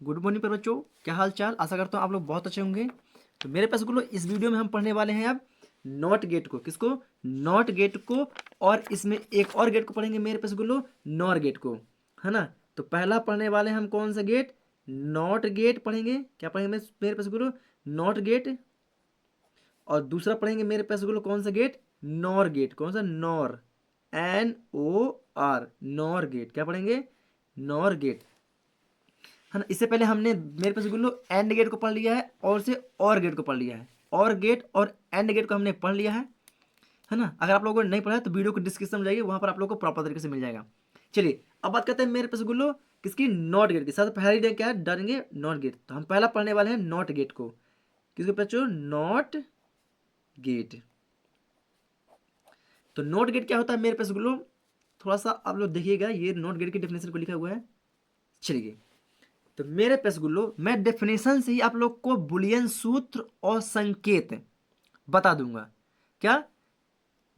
Good morning पर बच्चों, क्या हाल चाल। आशा करता हूँ आप लोग बहुत अच्छे होंगे। तो मेरे पास गुलो इस वीडियो में हम पढ़ने वाले हैं अब नॉट गेट को। किसको? नॉट गेट को। और इसमें एक और गेट को पढ़ेंगे मेरे पास गुलो, नॉर गेट को, है ना। तो पहला पढ़ने वाले हम कौन सा गेट? नॉट गेट पढ़ेंगे। क्या पढ़ेंगे मेरे पास गुलो? Not gate. और दूसरा पढ़ेंगे मेरे पास गुलो कौन सा गेट? Nor gate. कौन सा? NOR, NOR, NOR gate. क्या पढ़ेंगे? नॉर गेट, है ना। इससे पहले हमने मेरे पास गुल्लो एंड गेट को पढ़ लिया है और से और गेट को पढ़ लिया है। और गेट और एंड गेट को हमने पढ़ लिया है ना। अगर आप लोगों ने नहीं पढ़ा है तो वीडियो को डिस्क्रिप्शन में जाइए, वहां पर आप लोगों को प्रॉपर तरीके से मिल जाएगा। चलिए अब बात करते हैं मेरे पास गुल्लो किसकी? नॉट गेट के साथ। पहली डे क्या है? डालेंगे नॉट गेट। तो हम पहला पढ़ने वाले हैं नॉट गेट को। किसके बच्चों? Not gate. तो नॉट गेट क्या होता है मेरे पास गुल्लो? थोड़ा सा आप लोग देखिएगा, ये नॉट गेट की डेफिनेशन को लिखा हुआ है। चलिए तो मेरे पेस गुल्लो मैं डेफिनेशन से ही आप लोग को बुलियन सूत्र और संकेत बता दूंगा। क्या?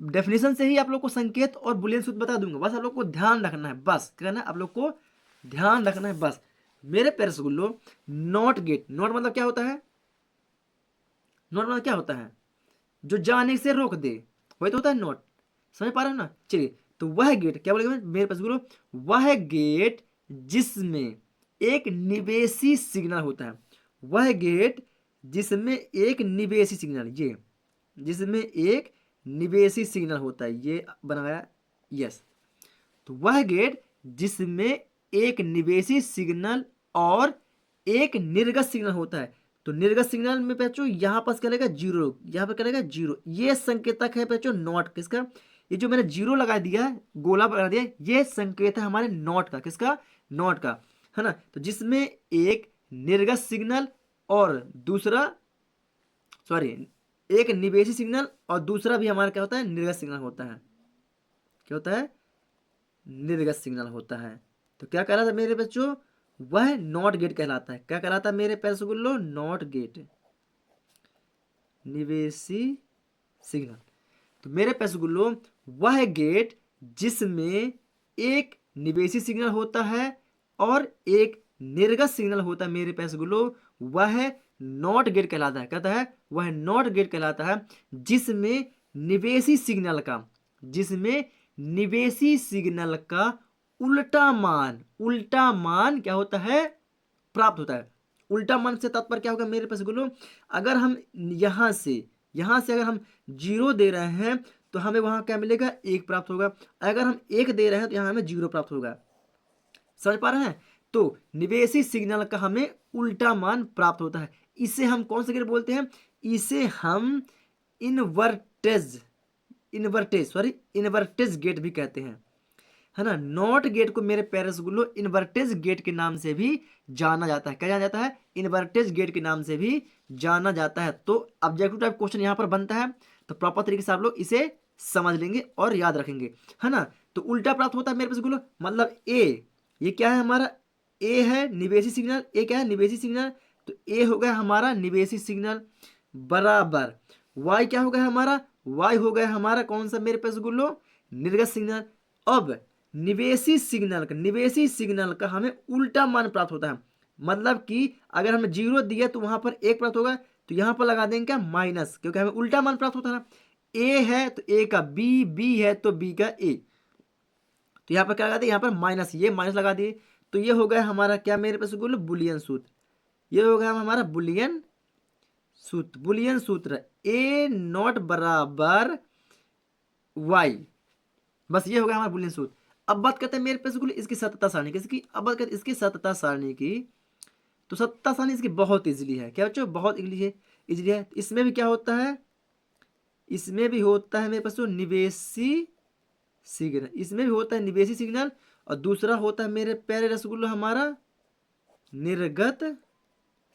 डेफिनेशन से ही आप लोग को संकेत और बुलियन सूत्र बता दूंगा। बस आप लोग को ध्यान रखना है, बस क्या करना है आप लोग को? ध्यान रखना है बस। मेरे pace Gullo not gate, not मतलब क्या होता है? नॉट मतलब क्या होता है? जो जाने से रोक दे, वही तो होता है नॉट। समझ पा रहे हो ना? चलिए तो वह गेट क्या बोलेगा मेरे पास गुरु? वह गेट जिसमें एक निवेशी सिग्नल होता है। वह गेट जिसमें एक निवेशी सिग्नल, ये जिसमें एक निवेशी सिग्नल होता है, ये बनाया। यस। तो वह गेट जिसमें एक निवेशी सिग्नल और एक निर्गत सिग्नल होता है। तो निर्गत सिग्नल में बच्चों यहाँ पर क्या लगेगा? जीरो। यहाँ पर क्या लगेगा? जीरो। ये संकेतक है बच्चों नॉट। किसका? ये जो मैंने जीरो लगा दिया है, गोला बना दिया, ये संकेत है हमारे नॉट का। किसका? नॉट का, है ना। तो जिसमें एक निर्गत सिग्नल और दूसरा, सॉरी, एक निवेशी सिग्नल और दूसरा भी हमारा क्या होता है? निर्गत सिग्नल होता है। क्या होता है? निर्गत सिग्नल होता है। तो क्या कहलाता है मेरे बच्चों? वह नॉट गेट कहलाता है। क्या कहलाता है मेरे पैरसगुल्लो? नॉट गेट, निवेशी सिग्नल। तो मेरे पैरसगुल्लो वह गेट जिसमें एक निवेशी सिग्नल होता है और एक निर्गत सिग्नल होता है, मेरे पैरसगुल्लो वह नॉट गेट कहलाता है। कहता है वह नॉट गेट कहलाता है जिसमें निवेशी सिग्नल का, जिसमें निवेशी सिग्नल का उल्टा मान, उल्टा मान क्या होता है? प्राप्त होता है। उल्टा मान से तात्पर्य क्या होगा मेरे पास गुलो? अगर हम यहां से अगर हम जीरो दे रहे हैं तो हमें वहां क्या मिलेगा? एक प्राप्त होगा। अगर हम एक दे रहे हैं तो यहां हमें जीरो प्राप्त होगा। समझ पा रहे हैं? तो निवेशी सिग्नल का हमें उल्टा मान प्राप्त होता है। इसे हम कौन सा गेट बोलते हैं? इसे हम इनवर्टेज, इनवर्टेज गेट भी कहते हैं, है ना। नॉट गेट को मेरे पेरेंट्स गुल्लो इन्वर्टेज गेट के नाम से भी जाना जाता है। क्या जाना जाता है? इन्वर्टेज गेट के नाम से भी जाना जाता है। तो ऑब्जेक्टिव टाइप क्वेश्चन यहां पर बनता है, तो प्रॉपर तरीके से आप लोग इसे समझ लेंगे और याद रखेंगे, है ना। तो उल्टा प्राप्त होता है मेरे पास गुल्लो, मतलब ए, ये क्या है हमारा? ए है निवेशी सिग्नल। ए क्या है? निवेशी सिग्नल। तो ए हो गया हमारा निवेशी सिग्नल बराबर वाई क्या हो गया हमारा? वाई हो गया हमारा कौन सा मेरे पास गुल्लो? निर्गत सिग्नल। अब निवेशी सिग्नल का हमें उल्टा मान प्राप्त होता है। मतलब कि अगर हमें जीरो दिया तो वहां पर एक प्राप्त होगा, तो यहां पर लगा देंगे क्या? माइनस, क्योंकि हमें उल्टा मान प्राप्त होता है। ए है तो ए का बी, बी है तो बी का ए। तो यहाँ पर क्या लगा दिए? यहाँ पर माइनस, ये माइनस लगा दिए। तो ये हो गया हमारा क्या मेरे पास बोलो? बुलियन सूत्र। ये हो गया हमारा बुलियन सूत्र। बुलियन सूत्र ए नॉट बराबर वाई, बस ये हो गया हमारा बुलियन सूत्र। अब बात करते हैं मेरे पास इसकी सततता सारणी की। इसकी अब बात करते हैं इसकी सततता सारणी की। तो सततता सारणी इसकी बहुत इजीली है। क्या बच्चों? बहुत इजीली है, इजीली है। इसमें भी क्या होता है? इसमें भी होता है मेरे पास तो निवेशी सिग्नल। इसमें भी होता है निवेशी सिग्नल और दूसरा होता है मेरे प्यारे रसगुल्लो हमारा निर्गत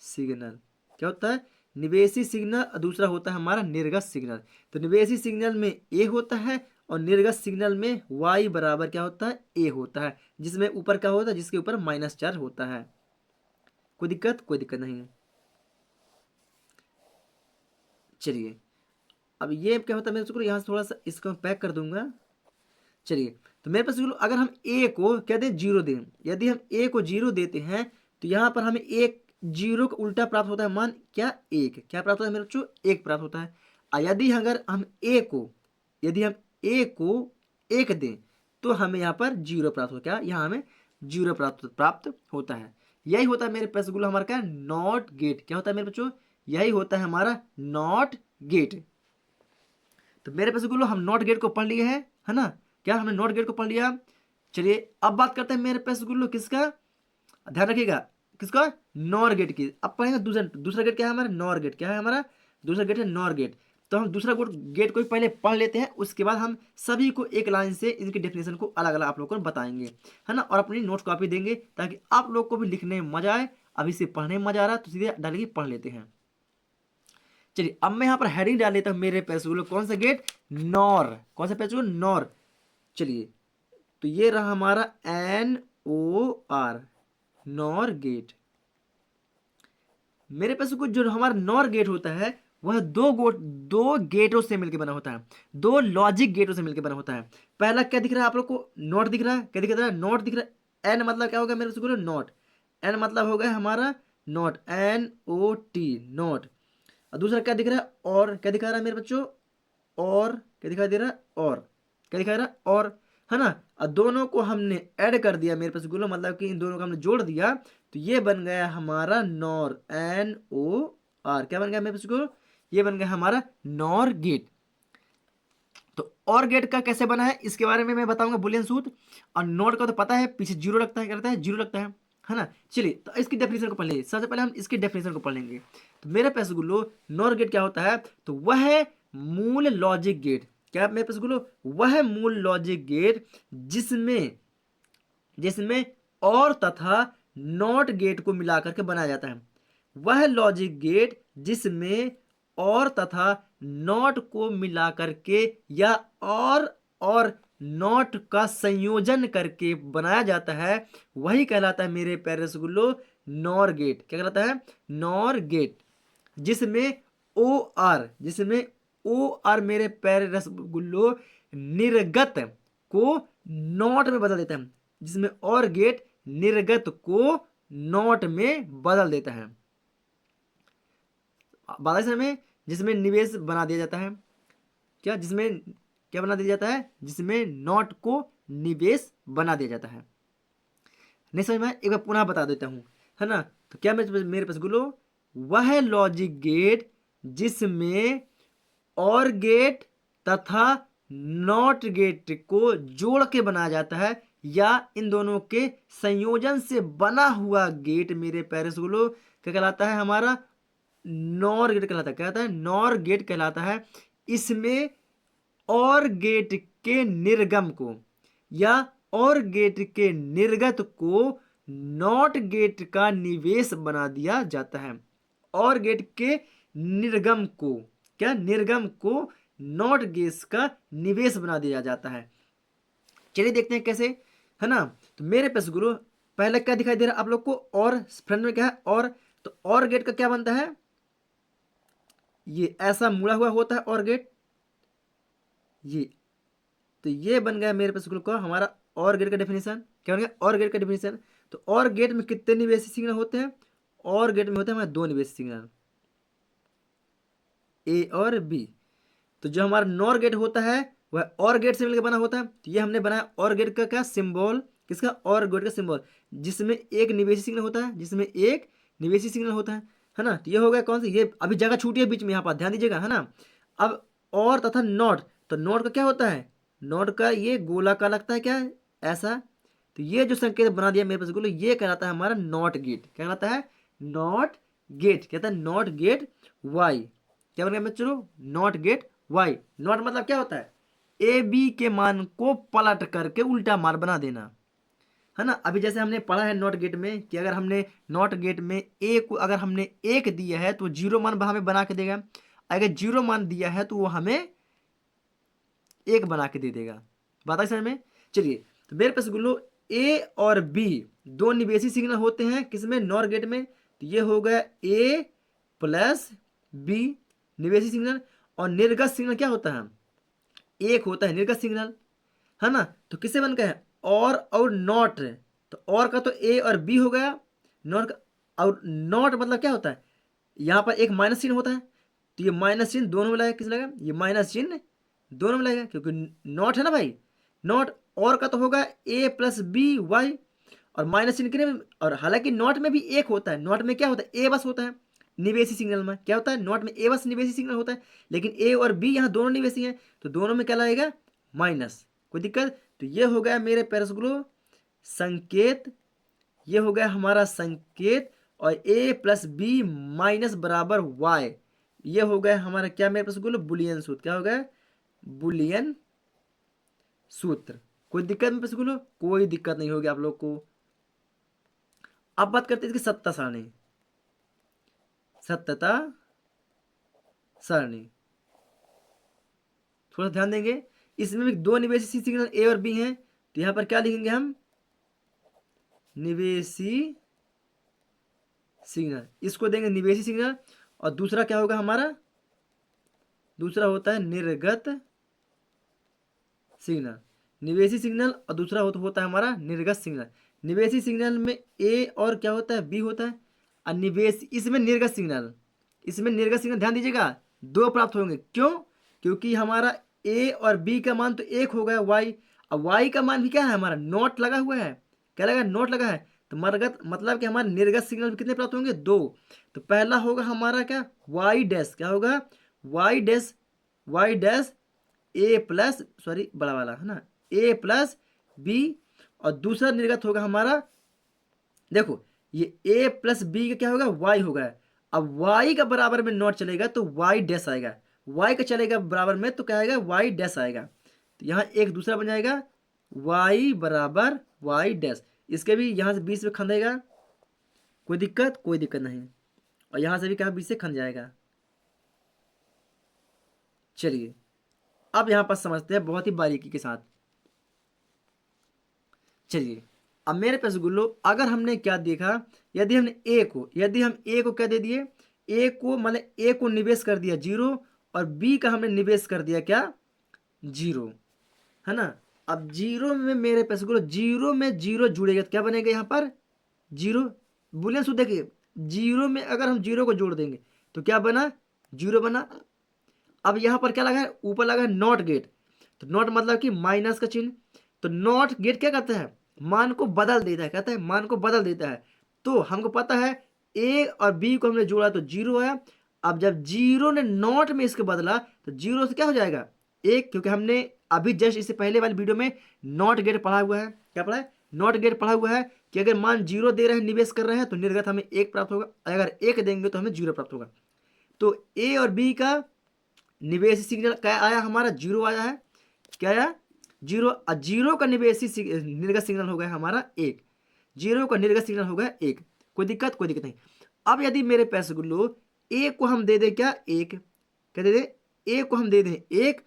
सिग्नल। क्या होता है? निवेशी सिग्नल और दूसरा होता है हमारा निर्गत सिग्नल। तो निवेशी सिग्नल में ए होता है और निर्गत सिग्नल में y बराबर क्या होता है? ए होता है, जिसमें ऊपर क्या होता है? जिसके ऊपर माइनस चार्ज होता है। कोई दिक्कत? कोई दिक्कत नहीं है। चलिए अब ये क्या होता है मेरे को, यहाँ से थोड़ा सा इसको पैक कर दूंगा। चलिए तो मेरे पास अगर हम ए को क्या दें? जीरो दें। यदि हम ए को जीरो देते हैं तो यहाँ पर हमें एक जीरो का उल्टा प्राप्त होता है मान क्या, एक। क्या प्राप्त होता है मेरे बच्चों, एक प्राप्त होता है। यदि अगर हम ए को, यदि हम ए को एक दें तो हमें यहाँ पर जीरो प्राप्त होता है। क्या, यहाँ हमें जीरो प्राप्त होता है। यही होता है मेरे पैसगुलो हमारा क्या, नॉट गेट। क्या होता है मेरे बच्चों, यही होता है हमारा नॉट गेट। तो मेरे पैसगुलो हम नॉट गेट को पढ़ लिए हैं, है ना। क्या हमने नॉट गेट को पढ़ लिया। चलिए अब बात करते हैं मेरे पैसगुलो किसका, ध्यान रखिएगा, किसका, नॉर गेट की। अब पढ़ेंगे दूसरा गेट क्या है हमारा, नॉर गेट। क्या है हमारा दूसरा गेट है, नॉर गेट। तो हम दूसरा गेट को भी पहले पढ़ लेते हैं, उसके बाद हम सभी को एक लाइन से इनकी डेफिनेशन को अलग अलग आप लोगों को बताएंगे, है ना। और अपनी नोट कॉपी देंगे ताकि आप लोग को भी लिखने में मजा आए। अभी से पढ़ने में मजा आ रहा है तो सीधे डालेंगे पढ़ लेते हैं। चलिए अब मैं यहाँ पर हेडिंग डाल लेता हूँ मेरे पैसगुलो, कौन सा गेट, नॉर। कौन सा पैसगुलो, नॉर। चलिए तो ये रहा हमारा NOR, नॉर गेट। मेरे पास कुछ जो हमारा नॉर गेट होता है वह दो गेटों से मिलकर बना होता है, दो लॉजिक गेटों से मिलकर बना होता है। पहला क्या दिख रहा है आप लोग को, नॉट दिख रहा है। क्या दिख रहा है, नॉट दिख रहा है। एन मतलब क्या होगा मेरे को, नॉट। एन मतलब हो गया हमारा नॉट, NOT, नॉट। और दूसरा क्या दिख रहा है, और। क्या दिखा रहा है मेरे बच्चों, और। क्या दिखाई दे रहा है, और। क्या दिखा रहा है, और, है ना। और दोनों को हमने ऐड कर दिया मेरे पास गुलो, मतलब कि इन दोनों को हमने जोड़ दिया तो ये बन गया हमारा नॉर, NOR। क्या बन गया मेरे पास गुलो, ये बन गया हमारा नॉर गेट। तो और गेट का कैसे बना है इसके बारे में मैं बताऊंगा बुलियन सूत्र। और नॉट का तो पता है, पीछे जीरो लगता है, क्या लगता है, जीरो लगता है ना। चलिए तो इसकी डेफिनेशन को पढ़ लेंगे। सबसे पहले हम इसकी डेफिनेशन को पढ़ लेंगे। तो मेरे पास गुलो नॉर गेट क्या होता है, तो वह है मूल लॉजिक गेट। क्या मेरे पास गुलो, वह मूल लॉजिक गेट जिसमें जिसमें और तथा नॉट गेट को मिलाकर के बनाया जाता है। वह लॉजिक गेट जिसमें और तथा नॉट को मिलाकर के या और नॉट का संयोजन करके बनाया जाता है, वही कहलाता है मेरे प्यारे रसगुल्लो नॉर गेट। क्या कहलाता है, नॉर गेट। जिसमें ओ आर मेरे प्यारे रसगुल्लो निर्गत को नॉट में बदल देता है। जिसमें और गेट निर्गत को नॉट में बदल देता है। बात में जिसमें निवेश बना दिया जाता है। क्या, जिसमें क्या बना दिया जाता है, जिसमें नॉट को निवेश बना दिया जाता है। नहीं समझ में, एक बार पुनः बता देता हूं, है ना। तो क्या मेरे पास गुलो, वह लॉजिक गेट जिसमें और गेट तथा नॉट गेट को जोड़ के बनाया जाता है या इन दोनों के संयोजन से बना हुआ गेट मेरे प्यारे गुलो क्या कहलाता है, हमारा नॉर गेट कहलाता है। क्या कहता है, नॉर गेट कहलाता है। इसमें और गेट के निर्गम को या और गेट के निर्गत को नॉट गेट का निवेश बना दिया जाता है। और गेट के निर्गम को, क्या, निर्गम को नॉट गेट का निवेश बना दिया जाता है। चलिए देखते हैं कैसे, है ना। तो मेरे पास गुरु पहले क्या दिखाई दे रहा है आप लोग को, और फ्रंट में क्या है, और। तो और गेट का क्या बनता है, ये ऐसा मुड़ा हुआ होता है और गेट, ये। तो ये बन गया मेरे पास का हमारा और गेट का डेफिनेशन। क्या बन गया, और गेट का डेफिनेशन। तो और गेट में कितने निवेशी सिग्नल होते हैं, और गेट में होते हैं हमारे दो निवेशी सिग्नल, ए और बी। तो जो हमारा नॉर गेट होता है वह और गेट से मिलकर बना होता है। तो ये हमने बनाया और गेट का क्या सिंबल, किसका, और गेट का सिंबल, जिसमें एक निवेशी सिग्नल होता है, जिसमें एक निवेशी सिग्नल होता है ना। तो ये हो गया कौन सा, ये अभी जगह छूटी है बीच में, यहाँ पर ध्यान दीजिएगा, है ना। अब और तथा नॉट, तो नॉट का क्या होता है, नॉट का ये गोला का लगता है, क्या ऐसा। तो ये जो संकेत बना दिया मेरे पास गोला, ये कहलाता है हमारा नॉट गेट। क्या कहलाता है, नॉट गेट। कहता है नॉट गेट वाई। क्या बन गया चलो, नॉट गेट वाई। नॉट मतलब क्या होता है, ए बी के मान को पलट करके उल्टा मान बना देना, है ना। अभी जैसे हमने पढ़ा है नॉट गेट में कि अगर हमने नॉट गेट में ए को अगर हमने एक दिया है तो जीरो मान हमें बना के देगा। अगर जीरो मान दिया है तो वो हमें एक बना के दे देगा। बात है समझ में। चलिए तो मेरे पास गुल्लो ए और बी दो निवेशी सिग्नल होते हैं किसमें, नॉर गेट में। तो ये हो गया ए प्लस बी निवेशी सिग्नल। और निर्गत सिग्नल क्या होता है, एक होता है निर्गत सिग्नल, है ना। तो किससे बन गया है, और नॉट। तो और का तो ए और बी हो गया, नॉट और नॉट मतलब क्या होता है, यहाँ पर एक माइनस चिन्ह होता है, तो ये माइनस चिन्ह दोनों में लगेगा, किस लगेगा, ये माइनस चिन्ह दोनों में लगेगा, क्योंकि नॉट है ना भाई। नॉट और का तो होगा ए प्लस बी वाई, और माइनस चिन्ह के और हालांकि नॉट में भी एक होता है, नॉट में क्या होता है, ए बस होता है, निवेशी सिग्नल में क्या होता है, नॉट में ए बस निवेशी सिग्नल होता है, लेकिन ए और बी यहाँ दोनों निवेशी हैं, तो दोनों में क्या लगेगा, माइनस। कोई दिक्कत, तो ये हो गया मेरे प्यारे गुरु संकेत, ये हो गया हमारा संकेत, और ए प्लस बी माइनस बराबर वाई, ये हो गया हमारा क्या मेरे पास बोलो, बुलियन सूत्र। क्या हो गया, बुलियन सूत्र। कोई दिक्कत मेरे पास बोलो, कोई दिक्कत नहीं होगी आप लोग को। अब बात करते हैं इसकी सत्ता सारणी, सत्यता सारणी थोड़ा ध्यान देंगे। इसमें भी दो निवेशी सिग्नल ए और बी हैं, तो यहां पर क्या लिखेंगे हम, निवेशी सिग्नल, इसको देंगे निवेशी सिग्नल, और दूसरा क्या होगा हमारा, दूसरा होता है निर्गत सिग्नल, निवेशी सिग्नल, और दूसरा होता है हमारा निर्गत सिग्नल। निवेशी सिग्नल में ए और क्या होता है, बी होता है, और निवेश इसमें निर्गत सिग्नल, इसमें निर्गत सिग्नल ध्यान दीजिएगा दो प्राप्त होंगे, क्यों, क्योंकि हमारा ए और बी का मान तो एक हो गया वाई, अब वाई का मान भी क्या है हमारा, नोट लगा हुआ है, क्या लगा, नोट लगा है, तो मरगत मतलब कि हमारे निर्गत सिग्नल कितने प्राप्त होंगे, दो। तो पहला होगा हमारा क्या, वाई डैश, क्या होगा, वाई डैश, वाई डैश ए प्लस, सॉरी बड़ा वाला है ना, ए प्लस बी, और दूसरा निर्गत होगा हमारा, देखो ये ए प्लस बी का क्या होगा, वाई होगा, अब वाई का बराबर में नॉट चलेगा तो वाई डैश आएगा, वाई का चलेगा बराबर में तो क्या आएगा, वाई डैश आएगा, तो यहाँ एक दूसरा बन जाएगा वाई बराबर वाई डैश, इसके भी यहाँ से बीच में खंदेगा, कोई दिक्कत, कोई दिक्कत नहीं, और यहाँ से भी क्या बीच से खंद जाएगा। चलिए अब यहाँ पर समझते हैं बहुत ही बारीकी के साथ। चलिए अब मेरे पास गुल्लो, अगर हमने क्या देखा, यदि हमने ए को, यदि हम ए को क्या दे दिए, ए को मतलब ए को निवेश कर दिया जीरो, और बी का हमने निवेश कर दिया क्या, जीरो, है ना। अब जीरो में मेरे पास गुल्लो, जीरो में जीरो जुड़ेगा तो क्या बनेगा यहाँ पर, जीरो, बुलियन सूत्र देखिए, जीरो में अगर हम जीरो को जोड़ देंगे तो क्या बना, जीरो बना। अब यहाँ पर क्या लगा है, ऊपर लगा है नॉट गेट, तो नॉट मतलब कि माइनस का चिन्ह, तो नॉट गेट क्या कहता है, मान को बदल देता है, कहता है मान को बदल देता है, तो हमको पता है ए और बी को हमने जोड़ा तो जीरो है, अब जब जीरो ने नॉट में इसके बदला तो जीरो से क्या हो जाएगा, एक, क्योंकि हमने अभी जस्ट इससे पहले वाली वीडियो में नॉट गेट पढ़ा हुआ है, क्या पढ़ा है, नॉट गेट पढ़ा हुआ है कि अगर मान जीरो दे रहे हैं, निवेश कर रहे हैं, तो निर्गत हमें एक प्राप्त होगा, अगर एक देंगे तो हमें जीरो प्राप्त होगा। तो ए और बी का निवेशी सिग्नल क्या आया हमारा, जीरो आया है, क्या आया, जीरो, और जीरो का निवेशी निर्गत सिग्नल हो गया हमारा एक, जीरो का निर्गत सिग्नल हो गया एक, कोई दिक्कत, कोई दिक्कत नहीं। अब यदि मेरे पैसे गुल्लो ए को हम दे दें क्या, एक, क्या दे दें, ए को हम दे दें एक,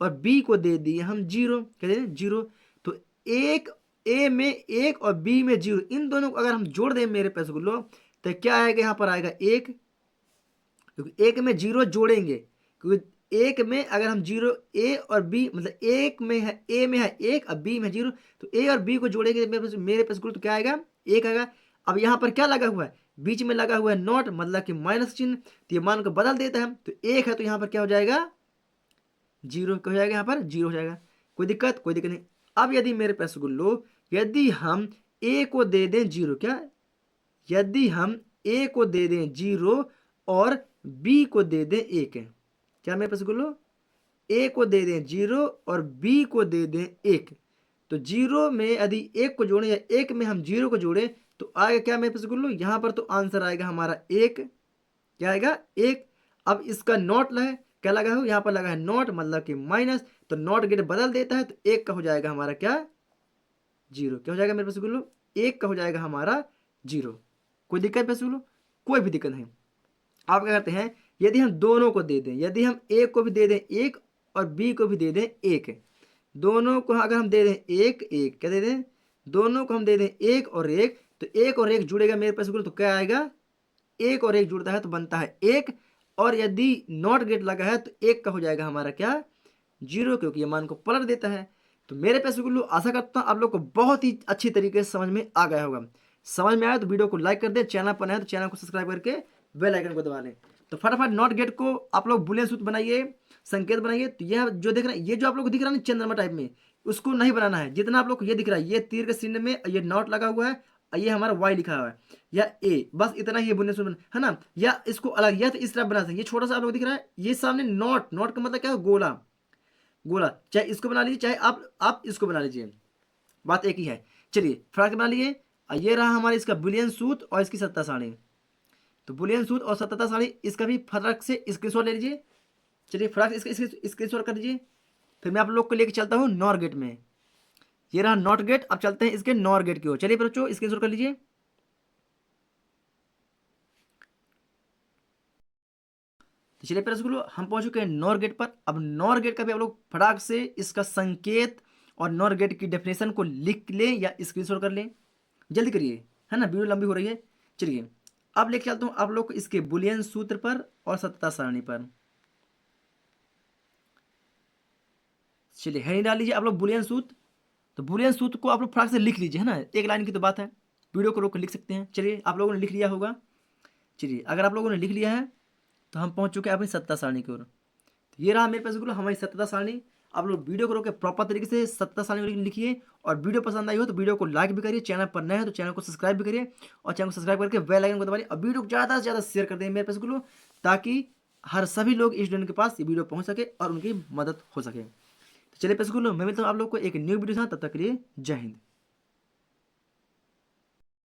और बी को दे दिए हम जीरो, क्या दे दें, जीरो, तो एक, ए में एक और बी में जीरो, इन दोनों को अगर हम जोड़ दें मेरे पैसे गुल्लो, तो क्या आएगा, यहाँ पर आएगा एक, क्योंकि एक में जीरो जोड़ेंगे, क्योंकि एक में अगर हम जीरो, ए और बी मतलब एक में है, ए में है एक और बी में जीरो, तो ए और बी को जोड़ेंगे मेरे पास गुरु तो क्या आएगा, एक आएगा। अब यहाँ पर क्या लगा हुआ है, बीच में लगा हुआ है नॉट मतलब कि माइनस चिन्ह, तो ये मान को बदल देता है, तो एक है तो यहाँ पर क्या हो जाएगा, जीरो, क्या हो जाएगा, यहाँ पर जीरो हो जाएगा, कोई दिक्कत, कोई दिक्कत नहीं। अब यदि मेरे पास गुल्लो, यदि हम ए को दे दें जीरो, क्या, यदि हम ए को दे दें जीरो और बी को दे दें एक, क्या मेरे पास बोलो, ए को दे दें जीरो और बी को दे दें एक, तो जीरो में यदि एक को जोड़ें या एक में हम जीरो को जोड़ें तो आएगा क्या मेरे पास बोलो, यहाँ पर तो आंसर आएगा हमारा एक, क्या आएगा, एक। अब इसका नॉट लगा, क्या लगा हो, यहाँ पर लगा है नॉट मतलब कि माइनस, तो नॉट गेट बदल देता है, तो एक का हो जाएगा हमारा क्या, जीरो, क्या हो जाएगा मेरे पास बोलो, एक का हो जाएगा हमारा जीरो, कोई दिक्कत पैसे बोलो, कोई भी दिक्कत नहीं। आप क्या करते हैं, यदि हम दोनों को दे दें, यदि हम ए को भी दे दें एक और बी को भी दे दें एक, दोनों को अगर हम दे दें एक एक, क्या दे दें, दोनों को हम दे दें एक और एक, तो एक और एक जुड़ेगा मेरे पास तो क्या आएगा, एक और एक जुड़ता है तो बनता है एक, और यदि नॉट गेट लगा है तो एक का हो जाएगा हमारा क्या, जीरो, क्योंकि ये मान को पलट देता है। तो मेरे पैसे गुल्लू आशा करता हूँ आप लोग को बहुत ही अच्छी तरीके से समझ में आ गया होगा। समझ में आया तो वीडियो को लाइक कर दें, चैनल पर नए हैं तो चैनल को सब्सक्राइब करके बेल आइकन को दबा लें। तो फटाफट नॉट गेट को आप लोग बुलियन सूत्र बनाइए, संकेत बनाइए। तो यह जो दिख रहा है, ये जो आप लोग को दिख रहा है ना चंद्रमा टाइप में, उसको नहीं बनाना है। जितना आप लोग को ये दिख रहा है, ये तीर के चिन्ह में ये नॉट लगा हुआ है, ये हमारा वाई लिखा हुआ है या ए, बस इतना ही ये बुनियाद सूत्र है ना। या इसको अलग, या तो इस तरह बना सकते हैं। ये छोटा सा आप लोग दिख रहा है, ये सामने नॉट, नॉट का मतलब क्या है, गोला, गोला। चाहे इसको बना लीजिए, चाहे आप इसको बना लीजिए, बात एक ही है। चलिए फटाक बना लिए। ये रहा हमारे इसका बुलियन सूत्र और इसकी सत्ता सारणी। तो बुलियन सूत्र और सत्ता सारणी, इसका भी फटाक से स्क्रीनशॉट ले लीजिए। चलिए फटाक से इसका स्क्रीनशॉट कर लीजिए। फिर मैं आप लोग को लेके चलता हूँ नॉर गेट में। ये रहा नॉट गेट, अब चलते हैं इसके नॉर गेट की ओर। चलिए बच्चों स्क्रीनशॉट कर लीजिए। तो चलिए प्यारे स्कूलों, हम पहुंच चुके हैं नॉर गेट पर। अब नॉर गेट का भी आप लोग फटाक से इसका संकेत और नॉर गेट की डेफिनेशन को लिख लें या स्क्रीनशॉट कर लें, जल्दी करिए, है ना, वीडियो लंबी हो रही है। चलिए अब लेके चलता हूँ आप लोग को इसके बुलियन सूत्र पर और सत्ता सारणी पर। चलिए हेडिंग डाल लीजिए आप लोग बुलियन सूत्र। तो बुलियन सूत्र को आप लोग फटाक से लिख लीजिए, है ना, एक लाइन की तो बात है, वीडियो को रोक कर लिख सकते हैं। चलिए आप लोगों ने लिख लिया होगा। चलिए अगर आप लोगों ने लिख लिया है तो हम पहुंच चुके हैं अपनी सत्ता सारणी की ओर। तो ये रहा मेरे पास गुरु हमारी सत्ता सारणी। आप लोग वीडियो को रोक के प्रॉपर तरीके से सत्ता सारणी को लिखिए। और वीडियो पसंद आई हो तो वीडियो को लाइक भी करिए, चैनल पर नए हैं तो चैनल को सब्सक्राइब भी करिए, और चैनल को सब्सक्राइब करके बेल आइकन को दबाइए, और वीडियो को ज़्यादा से ज़्यादा शेयर कर दें मेरे पास गुरु, ताकि हर सभी लोग स्टूडेंट के पास ये वीडियो पहुंच सके और उनकी मदद हो सके। तो चलिए पैसे गुरु, मैं मिलता हूँ आप लोग को एक न्यू वीडियो के साथ, तब तक के लिए जय हिंद।